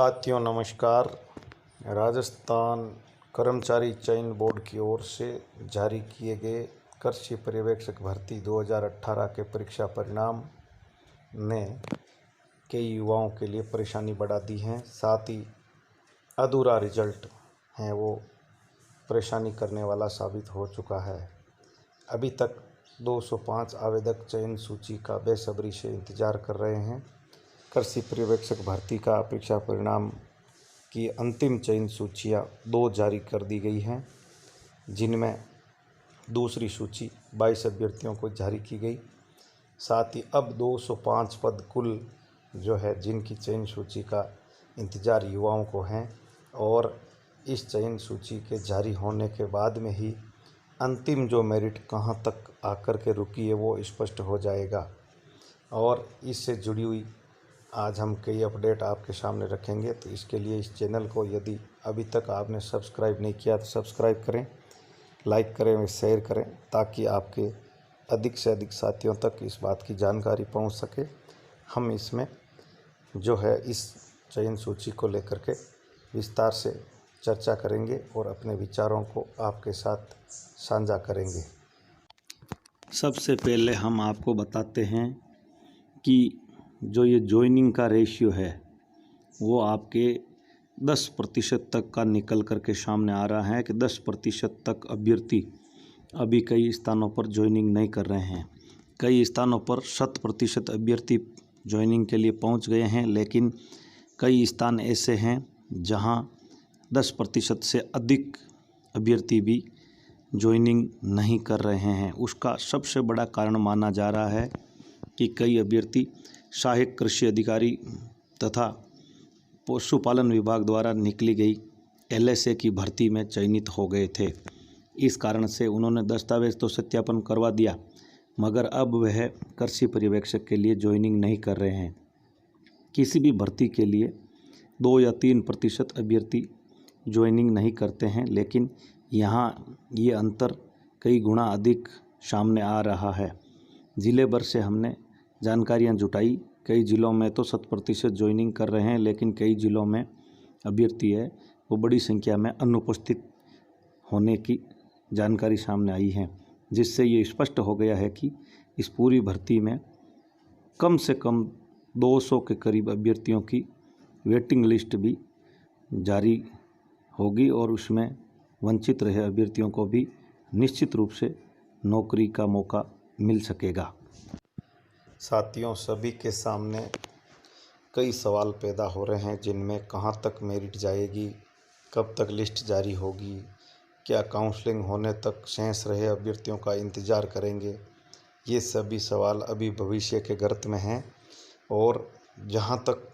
साथियों नमस्कार। राजस्थान कर्मचारी चयन बोर्ड की ओर से जारी किए गए कृषि पर्यवेक्षक भर्ती 2018 के परीक्षा परिणाम ने कई युवाओं के लिए परेशानी बढ़ा दी है। साथ ही अधूरा रिजल्ट है वो परेशानी करने वाला साबित हो चुका है। अभी तक 205 आवेदक चयन सूची का बेसब्री से इंतज़ार कर रहे हैं। कृषि पर्यवेक्षक भर्ती का परीक्षा परिणाम की अंतिम चयन सूचियाँ 2 जारी कर दी गई हैं, जिनमें दूसरी सूची 22 अभ्यर्थियों को जारी की गई। साथ ही अब 205 पद कुल जो है जिनकी चयन सूची का इंतज़ार युवाओं को हैं, और इस चयन सूची के जारी होने के बाद में ही अंतिम जो मेरिट कहाँ तक आकर के रुकी है वो स्पष्ट हो जाएगा। और इससे जुड़ी हुई आज हम कई अपडेट आपके सामने रखेंगे। तो इसके लिए इस चैनल को यदि अभी तक आपने सब्सक्राइब नहीं किया तो सब्सक्राइब करें, लाइक करें और शेयर करें, ताकि आपके अधिक से अधिक साथियों तक इस बात की जानकारी पहुंच सके। हम इसमें जो है इस चयन सूची को लेकर के विस्तार से चर्चा करेंगे और अपने विचारों को आपके साथ साझा करेंगे। सबसे पहले हम आपको बताते हैं कि जो ये ज्वाइनिंग का रेशियो है वो आपके 10% तक का निकल कर के सामने आ रहा है कि 10% तक अभ्यर्थी अभी कई स्थानों पर ज्वाइनिंग नहीं कर रहे हैं। कई स्थानों पर 100% अभ्यर्थी ज्वाइनिंग के लिए पहुंच गए हैं, लेकिन कई स्थान ऐसे हैं जहां 10% से अधिक अभ्यर्थी भी ज्वाइनिंग नहीं कर रहे हैं। उसका सबसे बड़ा कारण माना जा रहा है कि कई अभ्यर्थी सहायक कृषि अधिकारी तथा पशुपालन विभाग द्वारा निकली गई LSA की भर्ती में चयनित हो गए थे। इस कारण से उन्होंने दस्तावेज तो सत्यापन करवा दिया, मगर अब वह कृषि पर्यवेक्षक के लिए ज्वाइनिंग नहीं कर रहे हैं। किसी भी भर्ती के लिए 2 या 3% अभ्यर्थी ज्वाइनिंग नहीं करते हैं, लेकिन यहाँ ये अंतर कई गुना अधिक सामने आ रहा है। ज़िले भर से हमने जानकारियाँ जुटाई। कई ज़िलों में तो 100% ज्वाइनिंग कर रहे हैं, लेकिन कई ज़िलों में अभ्यर्थी है वो बड़ी संख्या में अनुपस्थित होने की जानकारी सामने आई है, जिससे ये स्पष्ट हो गया है कि इस पूरी भर्ती में कम से कम 200 के करीब अभ्यर्थियों की वेटिंग लिस्ट भी जारी होगी, और उसमें वंचित रहे अभ्यर्थियों को भी निश्चित रूप से नौकरी का मौका मिल सकेगा। साथियों, सभी के सामने कई सवाल पैदा हो रहे हैं, जिनमें कहां तक मेरिट जाएगी, कब तक लिस्ट जारी होगी, क्या काउंसलिंग होने तक शेष रहे अभ्यर्थियों का इंतज़ार करेंगे। ये सभी सवाल अभी भविष्य के गर्त में हैं, और जहां तक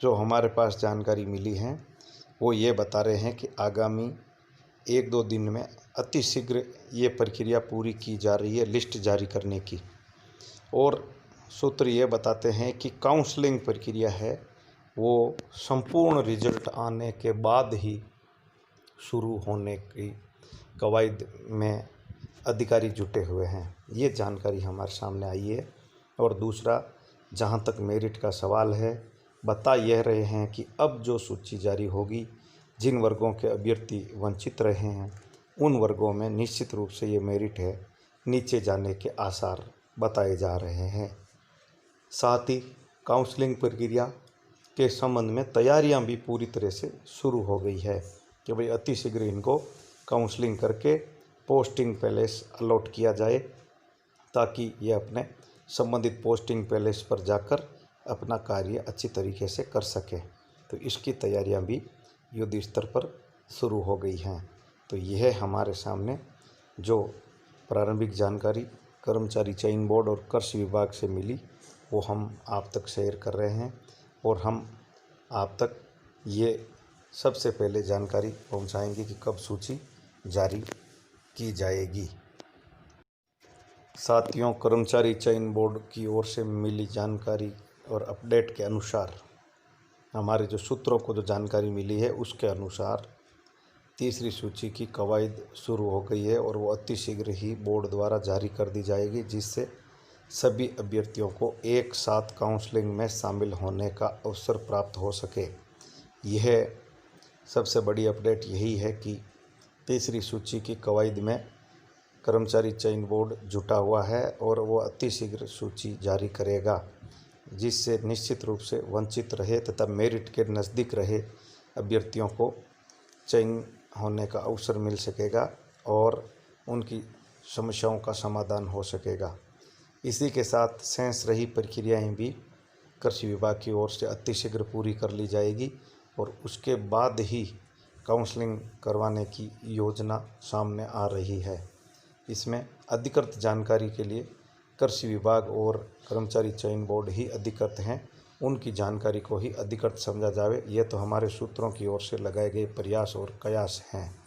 जो हमारे पास जानकारी मिली है वो ये बता रहे हैं कि आगामी 1-2 दिन में अतिशीघ्र ये प्रक्रिया पूरी की जा रही है लिस्ट जारी करने की। और सूत्र ये बताते हैं कि काउंसलिंग प्रक्रिया है वो संपूर्ण रिजल्ट आने के बाद ही शुरू होने की कवायद में अधिकारी जुटे हुए हैं। ये जानकारी हमारे सामने आई है। और दूसरा, जहां तक मेरिट का सवाल है, बता यह रहे हैं कि अब जो सूची जारी होगी, जिन वर्गों के अभ्यर्थी वंचित रहे हैं उन वर्गों में निश्चित रूप से ये मेरिट है नीचे जाने के आसार बताए जा रहे हैं। साथ ही काउंसलिंग प्रक्रिया के संबंध में तैयारियां भी पूरी तरह से शुरू हो गई है कि भाई अतिशीघ्र इनको काउंसलिंग करके पोस्टिंग पैलेस अलॉट किया जाए, ताकि ये अपने संबंधित पोस्टिंग पैलेस पर जाकर अपना कार्य अच्छी तरीके से कर सके। तो इसकी तैयारियां भी युद्ध स्तर पर शुरू हो गई हैं। तो यह हमारे सामने जो प्रारंभिक जानकारी कर्मचारी चयन बोर्ड और कृषि विभाग से मिली वो हम आप तक शेयर कर रहे हैं, और हम आप तक ये सबसे पहले जानकारी पहुंचाएंगे कि कब सूची जारी की जाएगी। साथियों, कर्मचारी चयन बोर्ड की ओर से मिली जानकारी और अपडेट के अनुसार, हमारे जो सूत्रों को जो जानकारी मिली है उसके अनुसार तीसरी सूची की कवायद शुरू हो गई है, और वो अतिशीघ्र ही बोर्ड द्वारा जारी कर दी जाएगी, जिससे सभी अभ्यर्थियों को एक साथ काउंसलिंग में शामिल होने का अवसर प्राप्त हो सके। यह सबसे बड़ी अपडेट यही है कि तीसरी सूची की कवायद में कर्मचारी चयन बोर्ड जुटा हुआ है और वो अतिशीघ्र सूची जारी करेगा, जिससे निश्चित रूप से वंचित रहे तथा मेरिट के नज़दीक रहे अभ्यर्थियों को चयन होने का अवसर मिल सकेगा और उनकी समस्याओं का समाधान हो सकेगा। इसी के साथ शेष रही प्रक्रियाएं भी कृषि विभाग की ओर से अतिशीघ्र पूरी कर ली जाएगी और उसके बाद ही काउंसलिंग करवाने की योजना सामने आ रही है। इसमें अधिकृत जानकारी के लिए कृषि विभाग और कर्मचारी चयन बोर्ड ही अधिकृत हैं, उनकी जानकारी को ही अधिकृत समझा जावे, ये तो हमारे सूत्रों की ओर से लगाए गए प्रयास और कयास हैं।